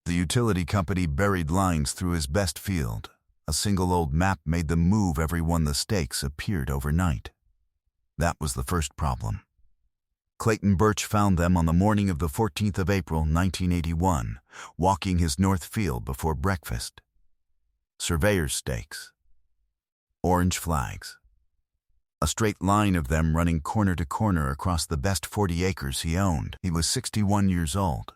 The utility company buried lines through his best field. A single old map made them move every one the stakes appeared overnight. That was the first problem. Clayton Birch found them on the morning of the 14th of April, 1981, walking his north field before breakfast. Surveyor's stakes. Orange flags. A straight line of them running corner to corner across the best 40 acres he owned. He was 61 years old,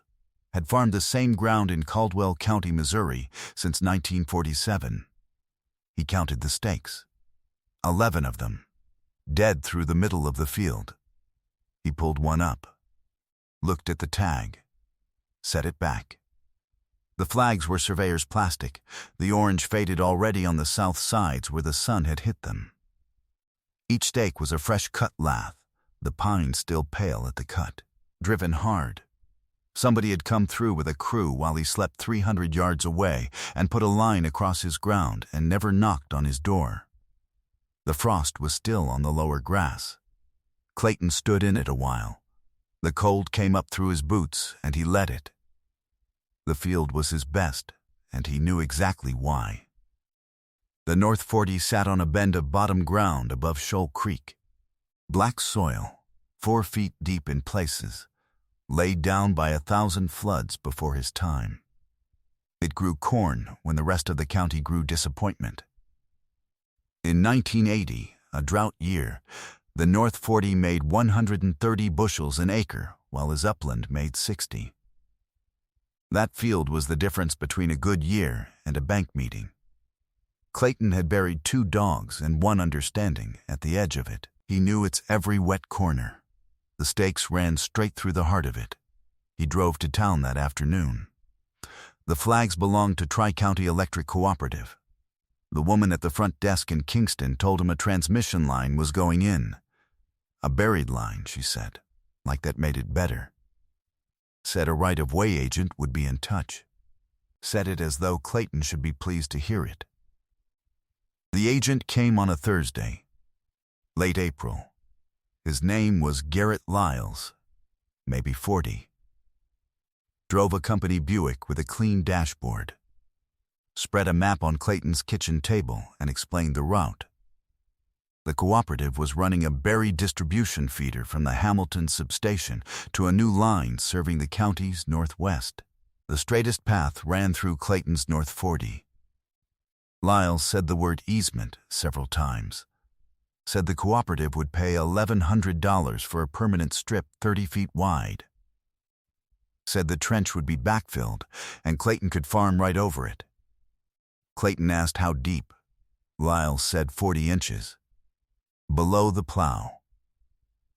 had farmed the same ground in Caldwell County, Missouri, since 1947. He counted the stakes. 11 of them, dead through the middle of the field. He pulled one up, looked at the tag, set it back. The flags were surveyor's plastic, the orange faded already on the south sides where the sun had hit them. Each stake was a fresh-cut lath, the pine still pale at the cut, driven hard. Somebody had come through with a crew while he slept 300 yards away and put a line across his ground and never knocked on his door. The frost was still on the lower grass. Clayton stood in it a while. The cold came up through his boots, and he let it. The field was his best, and he knew exactly why. The North 40 sat on a bend of bottom ground above Shoal Creek. Black soil, 4 feet deep in places, laid down by 1,000 floods before his time. It grew corn when the rest of the county grew disappointment. In 1980, a drought year, the North 40 made 130 bushels an acre, while his upland made 60. That field was the difference between a good year and a bank meeting. Clayton had buried 2 dogs and 1 understanding at the edge of it. He knew its every wet corner. The stakes ran straight through the heart of it. He drove to town that afternoon. The flags belonged to Tri-County Electric Cooperative. The woman at the front desk in Kingston told him a transmission line was going in. A buried line, she said, like that made it better. Said a right-of-way agent would be in touch. Said it as though Clayton should be pleased to hear it. The agent came on a Thursday, late April. His name was Garrett Lyles, maybe 40. Drove a company Buick with a clean dashboard. Spread a map on Clayton's kitchen table and explained the route. The cooperative was running a buried distribution feeder from the Hamilton substation to a new line serving the county's northwest. The straightest path ran through Clayton's North 40. Lyles said the word easement several times. Said the cooperative would pay $1,100 for a permanent strip 30 feet wide. Said the trench would be backfilled and Clayton could farm right over it. Clayton asked how deep. Lyles said 40 inches. Below the plow.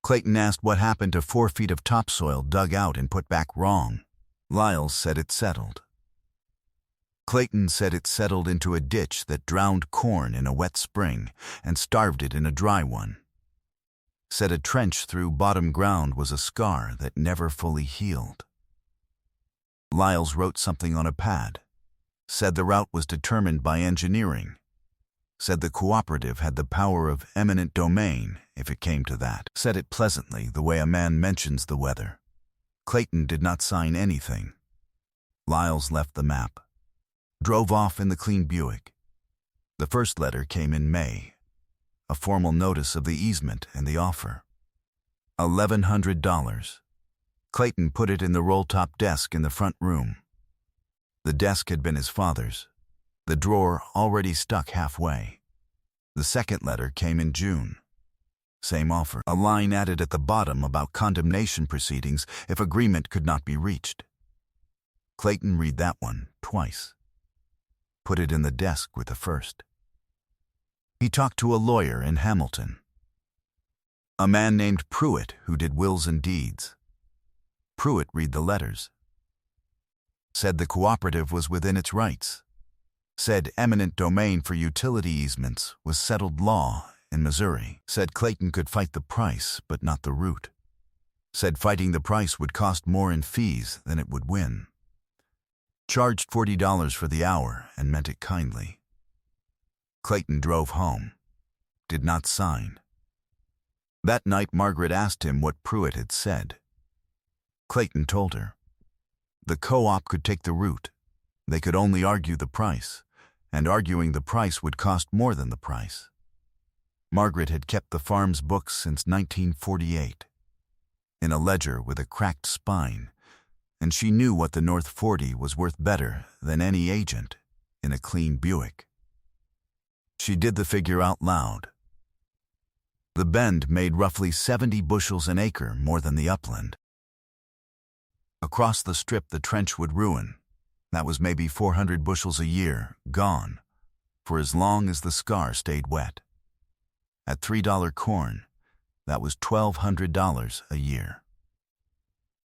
Clayton asked what happened to 4 feet of topsoil dug out and put back wrong. Lyles said it settled. Clayton said it settled into a ditch that drowned corn in a wet spring and starved it in a dry one. Said a trench through bottom ground was a scar that never fully healed. Lyles wrote something on a pad. Said the route was determined by engineering. Said the cooperative had the power of eminent domain if it came to that. Said it pleasantly, the way a man mentions the weather. Clayton did not sign anything. Lyles left the map. Drove off in the clean Buick. The first letter came in May. A formal notice of the easement and the offer. $1,100. Clayton put it in the roll-top desk in the front room. The desk had been his father's. The drawer already stuck halfway. The second letter came in June. Same offer. A line added at the bottom about condemnation proceedings if agreement could not be reached. Clayton read that one twice. Put it in the desk with the first. He talked to a lawyer in Hamilton. A man named Pruitt who did wills and deeds. Pruitt read the letters. Said the cooperative was within its rights. Said eminent domain for utility easements was settled law in Missouri. Said Clayton could fight the price, but not the route. Said fighting the price would cost more in fees than it would win. Charged $40 for the hour and meant it kindly. Clayton drove home. Did not sign. That night Margaret asked him what Pruitt had said. Clayton told her. The co-op could take the route, They could only argue the price, and arguing the price would cost more than the price. Margaret had kept the farm's books since 1948, in a ledger with a cracked spine, and she knew what the North 40 was worth better than any agent in a clean Buick. She did the figure out loud. The Bend made roughly 70 bushels an acre more than the upland. Across the strip the trench would ruin. That was maybe 400 bushels a year, gone, for as long as the scar stayed wet. At $3 corn, that was $1,200 a year.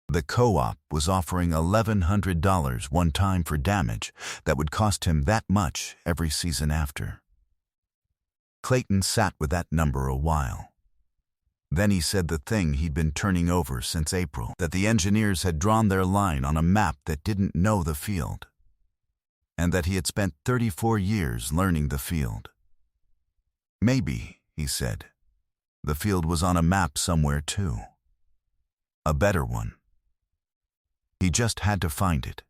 The co-op was offering $1,100 one time for damage that would cost him that much every season after. Clayton sat with that number a while. Then he said the thing he'd been turning over since April, that the engineers had drawn their line on a map that didn't know the field, and that he had spent 34 years learning the field. Maybe, he said, the field was on a map somewhere too. A better one. He just had to find it.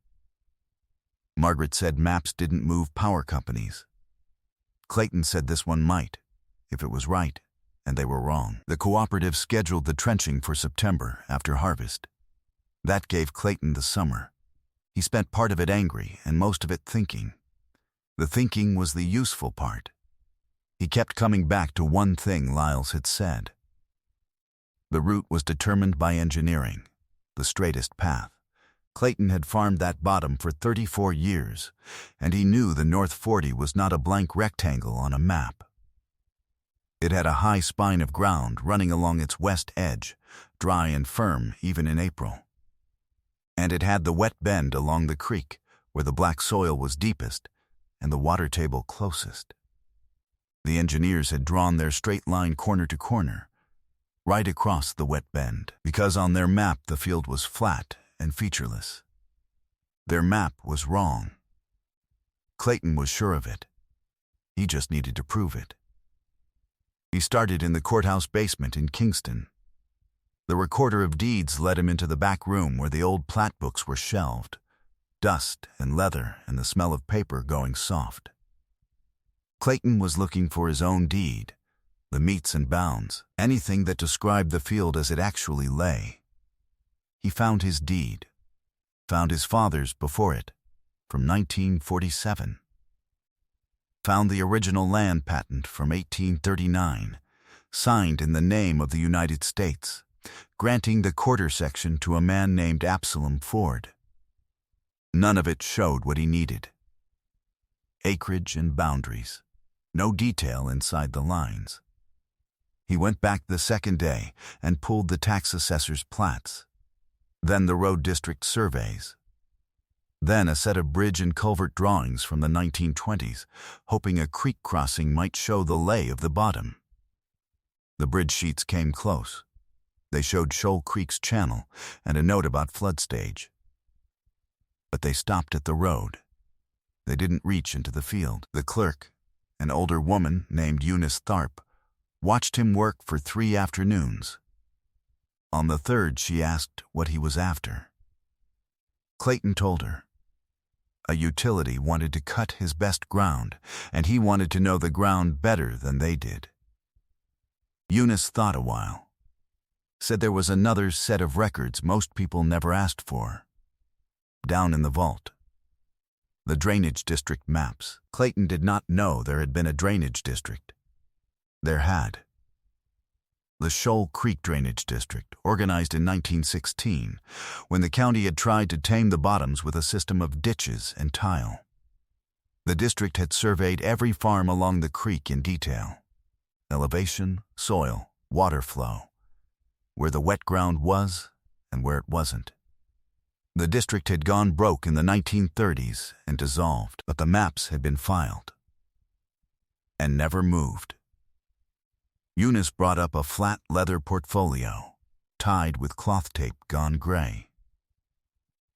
Margaret said maps didn't move power companies. Clayton said this one might, if it was right, and they were wrong. The cooperative scheduled the trenching for September after harvest. That gave Clayton the summer. He spent part of it angry and most of it thinking. The thinking was the useful part. He kept coming back to one thing Lyles had said. The route was determined by engineering, the straightest path. Clayton had farmed that bottom for 34 years, and he knew the North 40 was not a blank rectangle on a map. It had a high spine of ground running along its west edge, dry and firm even in April. And it had the wet bend along the creek, where the black soil was deepest and the water table closest. The engineers had drawn their straight line corner to corner, right across the wet bend, because on their map the field was flat and featureless. Their map was wrong. Clayton was sure of it. He just needed to prove it. He started in the courthouse basement in Kingston. The recorder of deeds led him into the back room where the old plat books were shelved, dust and leather and the smell of paper going soft. Clayton was looking for his own deed, the metes and bounds, anything that described the field as it actually lay. He found his deed, found his father's before it, from 1947. Found the original land patent from 1839, signed in the name of the United States, granting the quarter section to a man named Absalom Ford. None of it showed what he needed. Acreage and boundaries, no detail inside the lines. He went back the second day and pulled the tax assessor's plats, then the road district surveys, then a set of bridge and culvert drawings from the 1920s, hoping a creek crossing might show the lay of the bottom. The bridge sheets came close. They showed Shoal Creek's channel and a note about flood stage. But they stopped at the road. They didn't reach into the field. The clerk, an older woman named Eunice Tharp, watched him work for 3 afternoons. On the third, she asked what he was after. Clayton told her. A utility wanted to cut his best ground, and he wanted to know the ground better than they did. Eunice thought a while. Said there was another set of records most people never asked for. Down in the vault. The drainage district maps. Clayton did not know there had been a drainage district. There had. The Shoal Creek Drainage District, organized in 1916, when the county had tried to tame the bottoms with a system of ditches and tile. The district had surveyed every farm along the creek in detail. Elevation, soil, water flow, where the wet ground was and where it wasn't. The district had gone broke in the 1930s and dissolved, but the maps had been filed and never moved. Eunice brought up a flat leather portfolio, tied with cloth tape gone gray.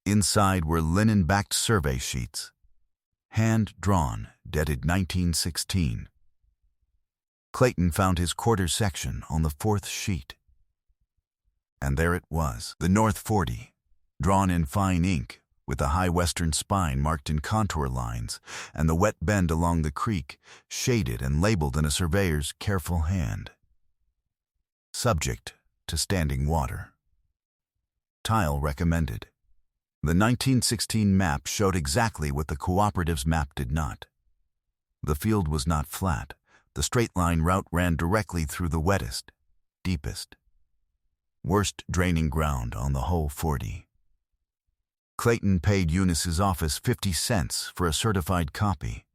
Inside were linen-backed survey sheets, hand-drawn, dated 1916. Clayton found his quarter section on the 4th sheet. And there it was, the North 40, drawn in fine ink, with the high western spine marked in contour lines and the wet bend along the creek shaded and labeled in a surveyor's careful hand. Subject to standing water. Tile recommended. The 1916 map showed exactly what the cooperative's map did not. The field was not flat. The straight line route ran directly through the wettest, deepest, worst draining ground on the whole 40. Clayton paid Eunice's office 50 cents for a certified copy.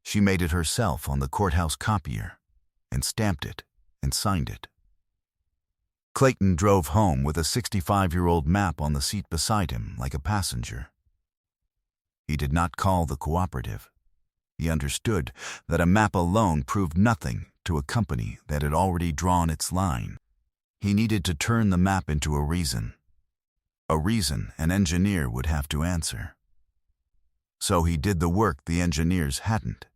She made it herself on the courthouse copier and stamped it and signed it. Clayton drove home with a 65-year-old map on the seat beside him like a passenger. He did not call the cooperative. He understood that a map alone proved nothing to a company that had already drawn its line. He needed to turn the map into a reason an engineer would have to answer. So he did the work the engineers hadn't.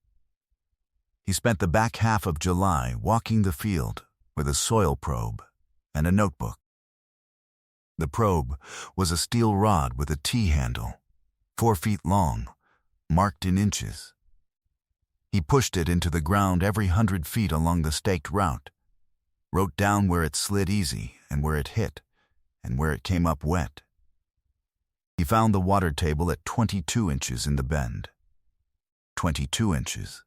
He spent the back half of July walking the field with a soil probe and a notebook. The probe was a steel rod with a T-handle, 4 feet long, marked in inches. He pushed it into the ground every 100 feet along the staked route, wrote down where it slid easy and where it hit, and where it came up wet. He found the water table at 22 inches in the bend. 22 inches.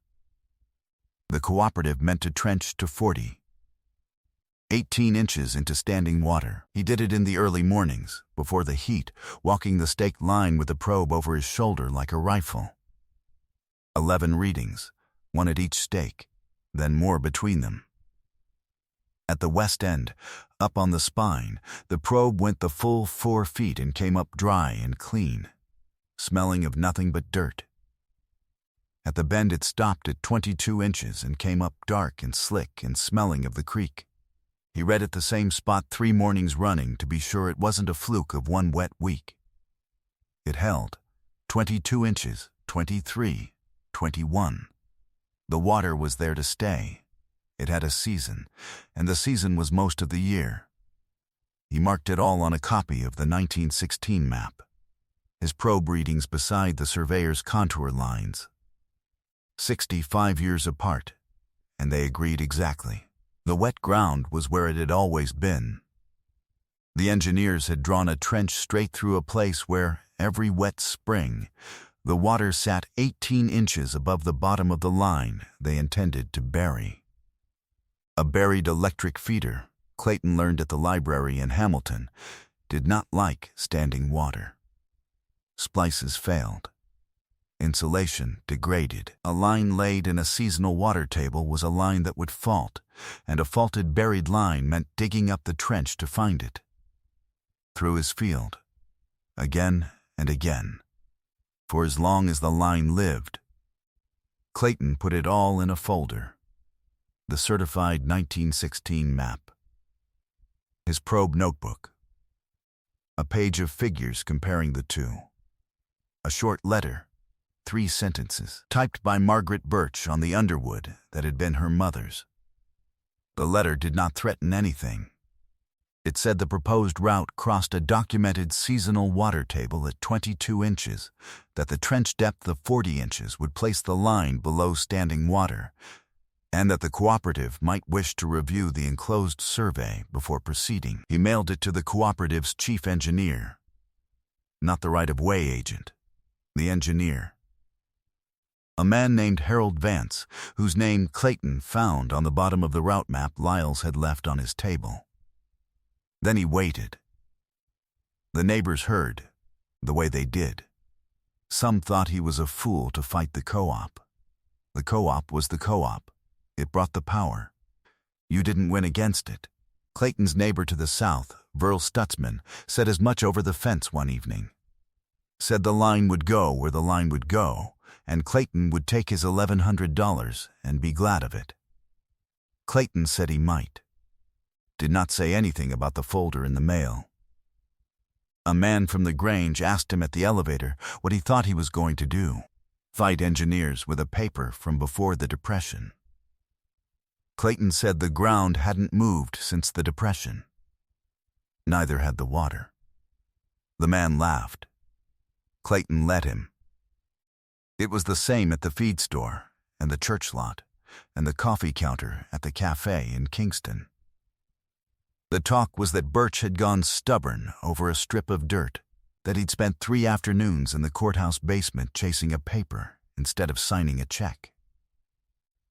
The cooperative meant to trench to 40. 18 inches into standing water. He did it in the early mornings, before the heat, walking the staked line with the probe over his shoulder like a rifle. 11 readings, 1 at each stake, then more between them. At the west end, up on the spine, the probe went the full 4 feet and came up dry and clean, smelling of nothing but dirt. At the bend it stopped at 22 inches and came up dark and slick and smelling of the creek. He read at the same spot 3 mornings running to be sure it wasn't a fluke of one wet week. It held 22 inches, 23, 21. The water was there to stay. It had a season, and the season was most of the year. He marked it all on a copy of the 1916 map, his probe readings beside the surveyor's contour lines. 65 years apart, and they agreed exactly. The wet ground was where it had always been. The engineers had drawn a trench straight through a place where, every wet spring, the water sat 18 inches above the bottom of the line they intended to bury. A buried electric feeder, Clayton learned at the library in Hamilton, did not like standing water. Splices failed. Insulation degraded. A line laid in a seasonal water table was a line that would fault, and a faulted buried line meant digging up the trench to find it. Through his field, again and again, for as long as the line lived. Clayton put it all in a folder. The certified 1916 map. His probe notebook. A page of figures comparing the two. A short letter. 3 sentences, typed by Margaret Birch on the underwood that had been her mother's. The letter did not threaten anything. It said the proposed route crossed a documented seasonal water table at 22 inches, that the trench depth of 40 inches would place the line below standing water, and that the cooperative might wish to review the enclosed survey before proceeding. He mailed it to the cooperative's chief engineer. Not the right-of-way agent, the engineer. A man named Harold Vance, whose name Clayton found on the bottom of the route map Lyles had left on his table. Then he waited. The neighbors heard, the way they did. Some thought he was a fool to fight the co-op. The co-op was the co-op. It brought the power. You didn't win against it. Clayton's neighbor to the south, Verl Stutzman, said as much over the fence one evening. Said the line would go where the line would go, and Clayton would take his $1,100 and be glad of it. Clayton said he might. Did not say anything about the folder in the mail. A man from the Grange asked him at the elevator what he thought he was going to do. Fight engineers with a paper from before the Depression. Clayton said the ground hadn't moved since the Depression. Neither had the water. The man laughed. Clayton let him. It was the same at the feed store, and the church lot, and the coffee counter at the cafe in Kingston. The talk was that Birch had gone stubborn over a strip of dirt, that he'd spent 3 afternoons in the courthouse basement chasing a paper instead of signing a check.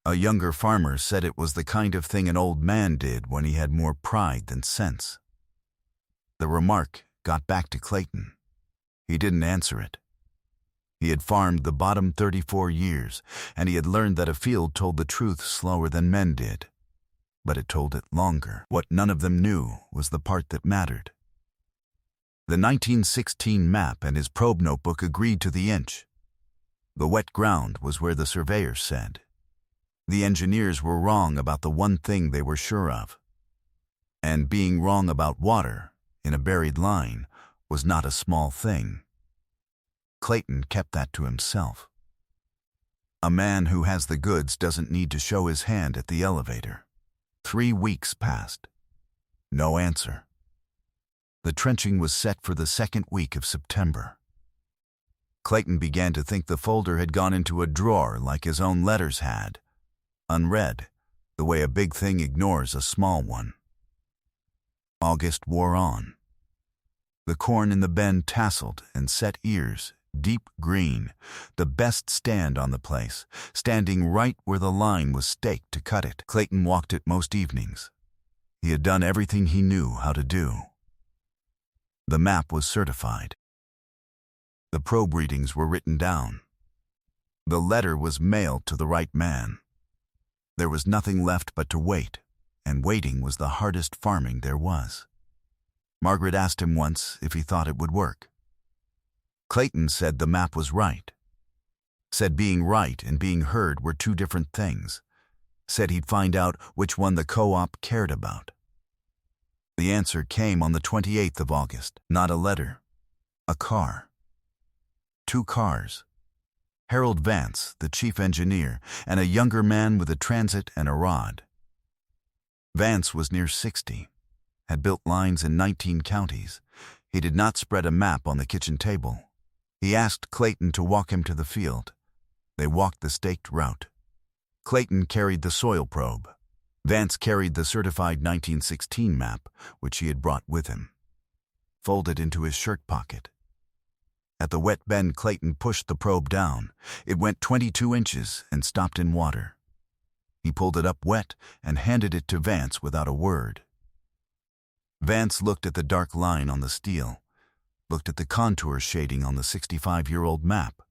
A younger farmer said it was the kind of thing an old man did when he had more pride than sense. The remark got back to Clayton. He didn't answer it. He had farmed the bottom 34 years, and he had learned that a field told the truth slower than men did. But it told it longer. What none of them knew was the part that mattered. The 1916 map and his probe notebook agreed to the inch. The wet ground was where the surveyor said. The engineers were wrong about the one thing they were sure of. And being wrong about water, in a buried line, was not a small thing. Clayton kept that to himself. A man who has the goods doesn't need to show his hand at the elevator. 3 weeks passed. No answer. The trenching was set for the second week of September. Clayton began to think the folder had gone into a drawer like his own letters had, unread, the way a big thing ignores a small one. August wore on. The corn in the bend tasseled and set ears, deep green, the best stand on the place, standing right where the line was staked to cut it. Clayton walked it most evenings. He had done everything he knew how to do. The map was certified. The probe readings were written down. The letter was mailed to the right man. There was nothing left but to wait, and waiting was the hardest farming there was. Margaret asked him once if he thought it would work. Clayton said the map was right. Said being right and being heard were 2 different things. Said he'd find out which one the co-op cared about. The answer came on the 28th of August. Not a letter. A car. 2 cars. Harold Vance, the chief engineer, and a younger man with a transit and a rod. Vance was near 60, had built lines in 19 counties. He did not spread a map on the kitchen table. He asked Clayton to walk him to the field. They walked the staked route. Clayton carried the soil probe. Vance carried the certified 1916 map, which he had brought with him, folded into his shirt pocket. At the wet bend, Clayton pushed the probe down. It went 22 inches and stopped in water. He pulled it up wet and handed it to Vance without a word. Vance looked at the dark line on the steel, looked at the contour shading on the 65-year-old map,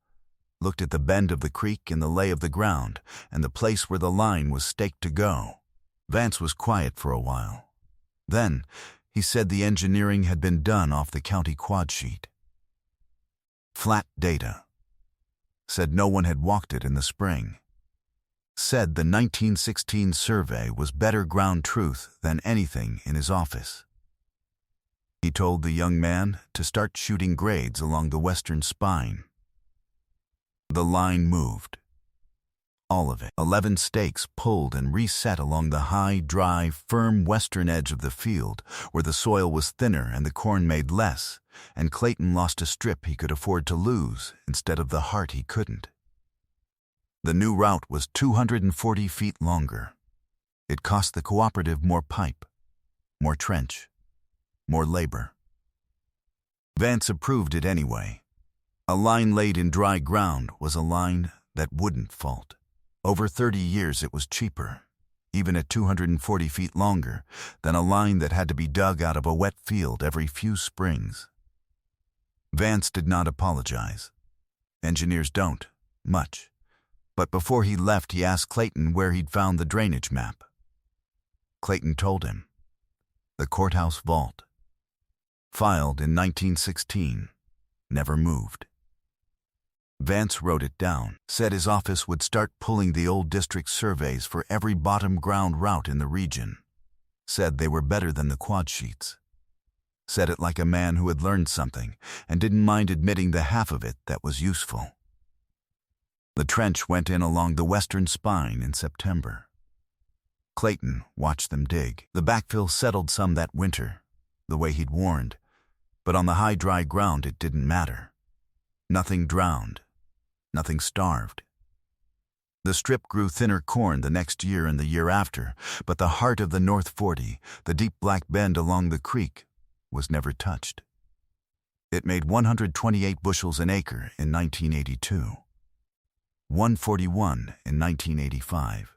looked at the bend of the creek and the lay of the ground and the place where the line was staked to go. Vance was quiet for a while. Then he said the engineering had been done off the county quad sheet. Flat data. Said no one had walked it in the spring. Said the 1916 survey was better ground truth than anything in his office. He told the young man to start shooting grades along the western spine. The line moved. All of it. 11 stakes pulled and reset along the high, dry, firm western edge of the field, where the soil was thinner and the corn made less, and Clayton lost a strip he could afford to lose instead of the heart he couldn't. The new route was 240 feet longer. It cost the cooperative more pipe, more trench, more labor. Vance approved it anyway. A line laid in dry ground was a line that wouldn't fault. Over 30 years it was cheaper, even at 240 feet longer, than a line that had to be dug out of a wet field every few springs. Vance did not apologize. Engineers don't, much. But before he left, he asked Clayton where he'd found the drainage map. Clayton told him. The courthouse vault. Filed in 1916. Never moved. Vance wrote it down, said his office would start pulling the old district surveys for every bottom ground route in the region. Said they were better than the quad sheets. Said it like a man who had learned something and didn't mind admitting the half of it that was useful. The trench went in along the western spine in September. Clayton watched them dig. The backfill settled some that winter, the way he'd warned, but on the high dry ground it didn't matter. Nothing drowned. Nothing starved. The strip grew thinner corn the next year and the year after, but the heart of the North 40, the deep black bend along the creek, was never touched. It made 128 bushels an acre in 1982. 141 in 1985.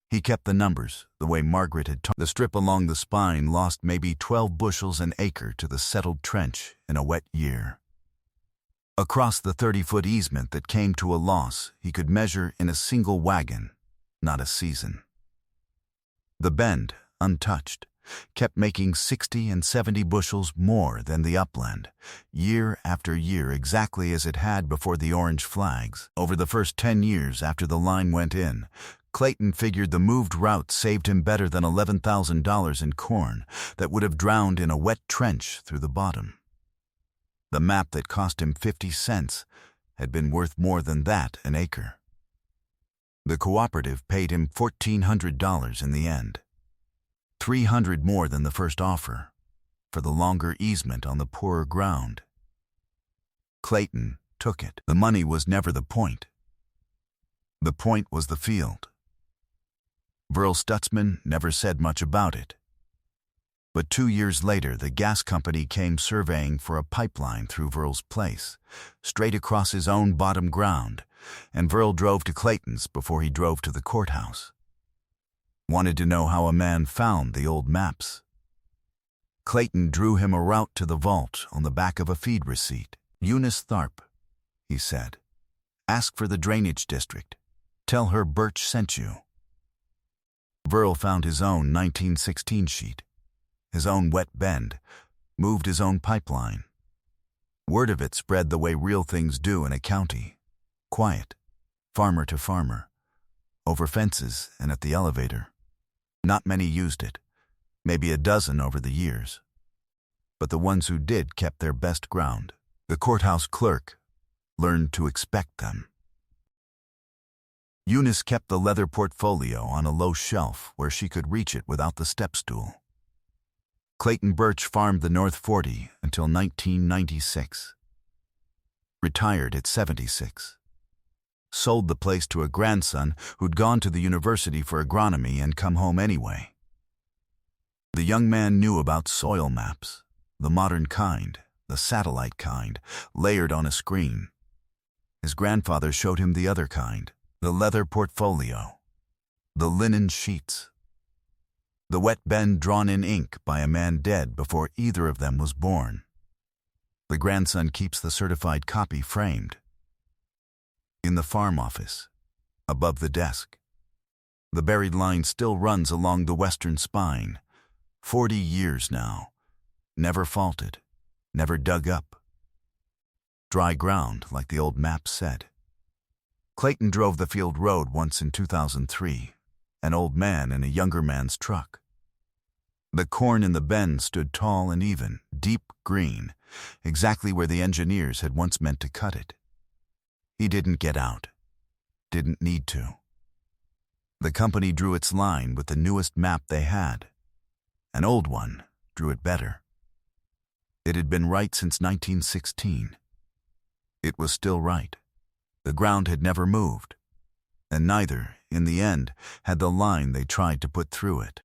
He kept the numbers, the way Margaret had taught. The strip along the spine lost maybe 12 bushels an acre to the settled trench in a wet year. Across the 30-foot easement that came to a loss, he could measure in a single wagon, not a season. The bend, untouched, kept making 60 and 70 bushels more than the upland, year after year, exactly as it had before the orange flags. Over the first 10 years after the line went in, Clayton figured the moved route saved him better than $11,000 in corn that would have drowned in a wet trench through the bottom. The map that cost him 50 cents had been worth more than that an acre. The cooperative paid him $1,400 in the end, $300 more than the first offer, for the longer easement on the poorer ground. Clayton took it. The money was never the point. The point was the field. Verl Stutzman never said much about it. But 2 years later, the gas company came surveying for a pipeline through Verl's place, straight across his own bottom ground, and Verl drove to Clayton's before he drove to the courthouse. Wanted to know how a man found the old maps. Clayton drew him a route to the vault on the back of a feed receipt. "Eunice Tharp," he said. "Ask for the drainage district. Tell her Birch sent you." Verl found his own 1916 sheet, his own wet bend, moved his own pipeline. Word of it spread the way real things do in a county. Quiet, farmer to farmer, over fences and at the elevator. Not many used it, maybe a dozen over the years. But the ones who did kept their best ground. The courthouse clerk learned to expect them. Eunice kept the leather portfolio on a low shelf where she could reach it without the step stool. Clayton Birch farmed the North 40 until 1996. Retired at 76. Sold the place to a grandson who'd gone to the university for agronomy and come home anyway. The young man knew about soil maps, the modern kind, the satellite kind, layered on a screen. His grandfather showed him the other kind, the leather portfolio, the linen sheets. The wet bend drawn in ink by a man dead before either of them was born. The grandson keeps the certified copy framed in the farm office, above the desk. The buried line still runs along the western spine, 40 years now, never faulted, never dug up. Dry ground, like the old map said. Clayton drove the field road once in 2003, an old man in a younger man's truck. The corn in the bend stood tall and even, deep green, exactly where the engineers had once meant to cut it. He didn't get out. Didn't need to. The company drew its line with the newest map they had. An old one drew it better. It had been right since 1916. It was still right. The ground had never moved, and neither, in the end, had the line they tried to put through it.